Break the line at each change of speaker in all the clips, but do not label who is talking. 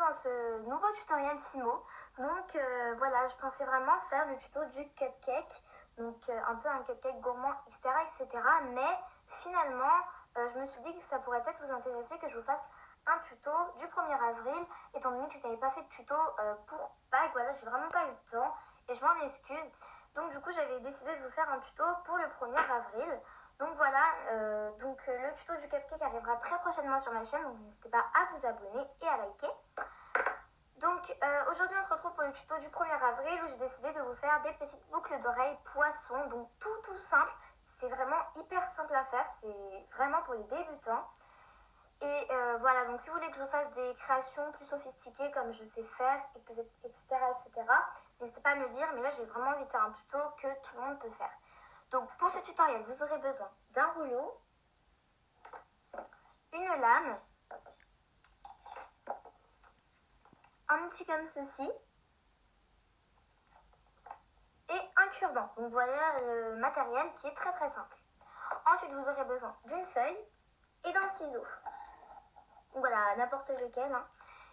dans ce nouveau tutoriel Fimo. Donc voilà, je pensais vraiment faire le tuto du cupcake, donc un peu un cupcake gourmand, etc. Mais finalement, je me suis dit que ça pourrait peut-être vous intéresser que je vous fasse un tuto du 1er avril, étant donné que je n'avais pas fait de tuto pour Pâques. Voilà, j'ai vraiment pas eu le temps et je m'en excuse. Donc du coup, j'avais décidé de vous faire un tuto pour le 1er avril. Donc voilà, le tuto du cupcake arrivera très prochainement sur ma chaîne, donc n'hésitez pas à vous abonner et à liker. Donc aujourd'hui on se retrouve pour le tuto du 1er avril où j'ai décidé de vous faire des petites boucles d'oreilles poisson, donc tout simple. C'est vraiment hyper simple à faire, c'est vraiment pour les débutants. Et voilà, donc si vous voulez que je vous fasse des créations plus sophistiquées comme je sais faire, etc. N'hésitez pas à me le dire, mais là j'ai vraiment envie de faire un tuto que tout le monde peut faire. Donc pour ce tutoriel, vous aurez besoin d'un rouleau, une lame, un outil comme ceci et un cure-dent. Donc voilà le matériel qui est très simple. Ensuite, vous aurez besoin d'une feuille et d'un ciseau. Donc voilà, n'importe lequel. Hein.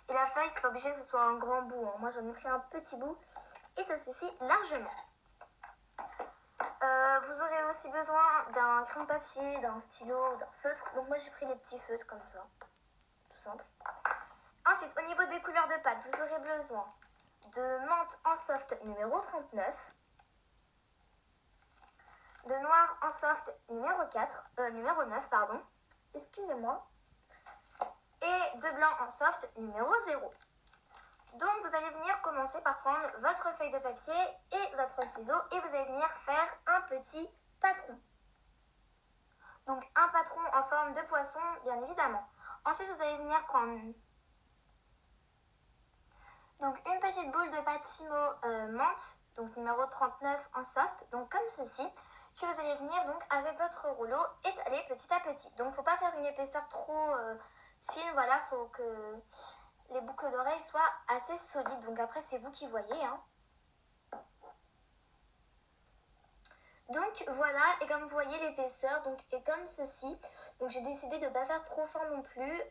Et la feuille, c'est pas obligé que ce soit un grand bout. Hein. Moi, j'en ai pris un petit bout et ça suffit largement. Vous aurez aussi besoin d'un crayon de papier, d'un stylo, d'un feutre. Donc moi, j'ai pris les petits feutres comme ça, tout simple. Ensuite, au niveau des couleurs de pâte, vous aurez besoin de menthe en soft numéro 39, de noir en soft numéro 9, pardon, excusez-moi, et de blanc en soft numéro 0. Donc vous allez venir commencer par prendre votre feuille de papier et votre ciseau et vous allez venir faire un petit patron. Donc un patron en forme de poisson, bien évidemment. Ensuite, vous allez venir prendre donc une petite boule de pâte Fimo menthe, donc numéro 39 en soft, donc comme ceci, que vous allez venir donc avec votre rouleau étaler petit à petit. Donc il ne faut pas faire une épaisseur trop fine, voilà, il faut que les boucles d'oreilles soient assez solides. Donc après c'est vous qui voyez. Hein. Donc voilà, et comme vous voyez l'épaisseur donc est comme ceci. Donc j'ai décidé de ne pas faire trop fin non plus.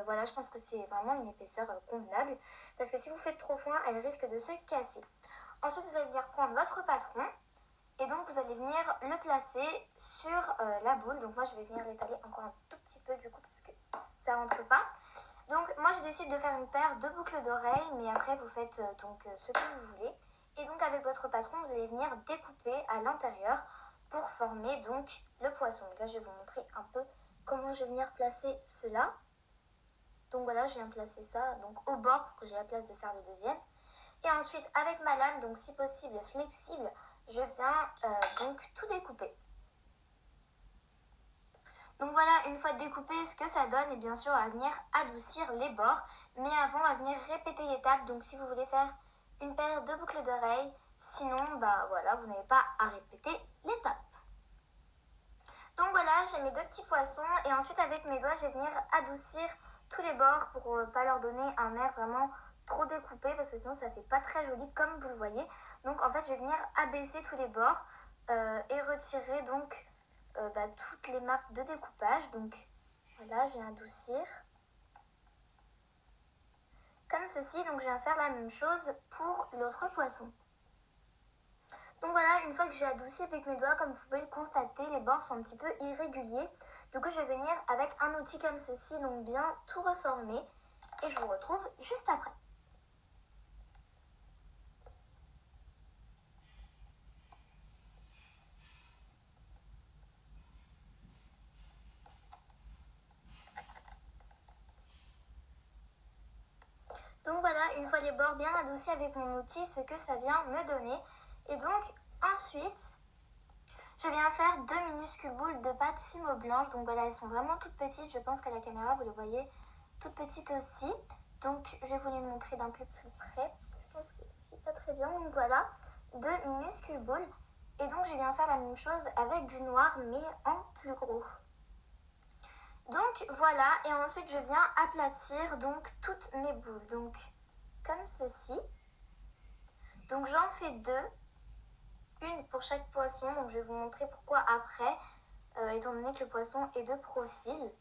Voilà, je pense que c'est vraiment une épaisseur convenable. Parce que si vous faites trop fin, elle risque de se casser. Ensuite, vous allez venir prendre votre patron. Et donc vous allez venir le placer sur la boule. Donc moi je vais venir l'étaler encore un tout petit peu du coup parce que ça rentre pas. Donc moi j'ai décidé de faire une paire de boucles d'oreilles. Mais après vous faites ce que vous voulez. Et donc avec votre patron, vous allez venir découper à l'intérieur pour former donc le poisson. Donc là, je vais vous montrer un peu comment je vais venir placer cela. Donc voilà, je viens placer ça donc au bord pour que j'ai la place de faire le deuxième. Et ensuite, avec ma lame, donc si possible flexible, je viens donc tout découper. Donc voilà, une fois découpé, ce que ça donne, et bien sûr, on va venir adoucir les bords. Mais avant, on va venir répéter l'étape. Donc si vous voulez faire une paire de boucles d'oreilles, sinon, bah voilà, vous n'avez pas à répéter l'étape. Donc voilà, j'ai mes deux petits poissons et ensuite avec mes doigts, je vais venir adoucir tous les bords pour ne pas leur donner un air vraiment trop découpé parce que sinon ça fait pas très joli comme vous le voyez. Donc en fait, je vais venir abaisser tous les bords et retirer donc toutes les marques de découpage. Donc voilà, je viens adoucir. Comme ceci, donc je viens faire la même chose pour l'autre poisson. Donc voilà, une fois que j'ai adouci avec mes doigts, comme vous pouvez le constater, les bords sont un petit peu irréguliers. Du coup, je vais venir avec un outil comme ceci, donc bien tout reformer. Et je vous retrouve juste après. Donc voilà, une fois les bords bien adoucis avec mon outil, ce que ça vient me donner. Et donc ensuite, je viens faire deux minuscules boules de pâte Fimo blanche. Donc voilà, elles sont vraiment toutes petites. Je pense qu'à la caméra, vous les voyez toutes petites aussi. Donc je vais vous les montrer d'un peu plus près. Parce que je pense que c'est pas très bien. Donc voilà, deux minuscules boules. Et donc je viens faire la même chose avec du noir, mais en plus gros. Donc voilà, et ensuite je viens aplatir donc toutes mes boules. Donc comme ceci. Donc j'en fais deux. Une pour chaque poisson, donc je vais vous montrer pourquoi après, étant donné que le poisson est de profil.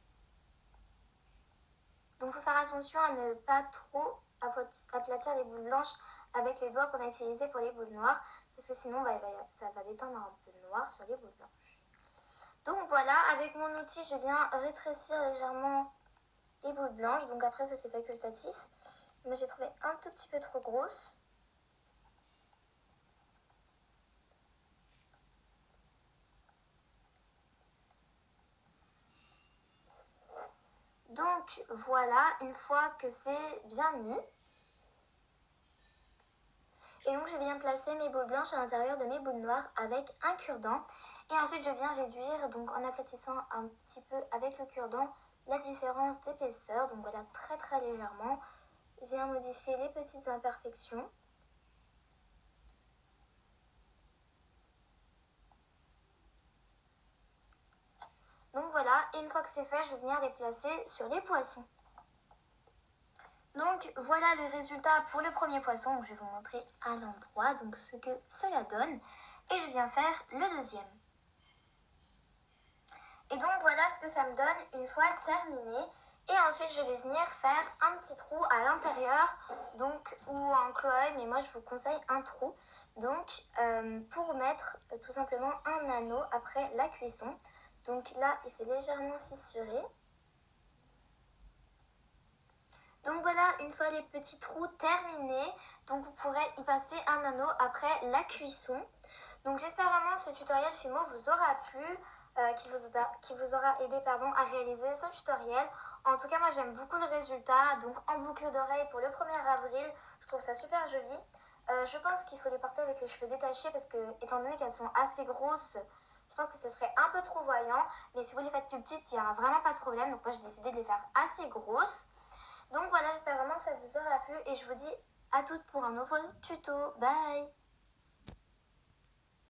Donc il faut faire attention à ne pas trop aplatir les boules blanches avec les doigts qu'on a utilisés pour les boules noires, parce que sinon ça va détendre un peu de noir sur les boules blanches. Donc voilà, avec mon outil, je viens rétrécir légèrement les boules blanches. Donc après, ça c'est facultatif. Mais j'ai trouvé un tout petit peu trop grosse. Donc voilà, une fois que c'est bien mis. Et donc je viens placer mes boules blanches à l'intérieur de mes boules noires avec un cure-dent. Et ensuite je viens réduire, donc en aplatissant un petit peu avec le cure-dent, la différence d'épaisseur. Donc voilà, très très légèrement. Je viens modifier les petites imperfections. Donc voilà, et une fois que c'est fait, je vais venir les placer sur les poissons. Donc voilà le résultat pour le premier poisson. Donc, je vais vous montrer à l'endroit donc ce que cela donne. Et je viens faire le deuxième. Et donc voilà ce que ça me donne une fois terminé. Et ensuite je vais venir faire un petit trou à l'intérieur, donc ou un cloy, mais moi je vous conseille un trou. Donc pour mettre tout simplement un anneau après la cuisson. Donc là il s'est légèrement fissuré. Donc voilà, une fois les petits trous terminés, donc vous pourrez y passer un anneau après la cuisson. Donc j'espère vraiment que ce tutoriel Fimo vous aura plu, qu'il vous aura aidé à réaliser ce tutoriel. En tout cas, moi j'aime beaucoup le résultat. Donc en boucle d'oreille pour le 1er avril, je trouve ça super joli. Je pense qu'il faut les porter avec les cheveux détachés parce que, étant donné qu'elles sont assez grosses, je pense que ce serait un peu trop voyant. Mais si vous les faites plus petites, il n'y aura vraiment pas de problème. Donc moi j'ai décidé de les faire assez grosses. Donc voilà, j'espère vraiment que ça vous aura plu et je vous dis à toutes pour un nouveau tuto. Bye!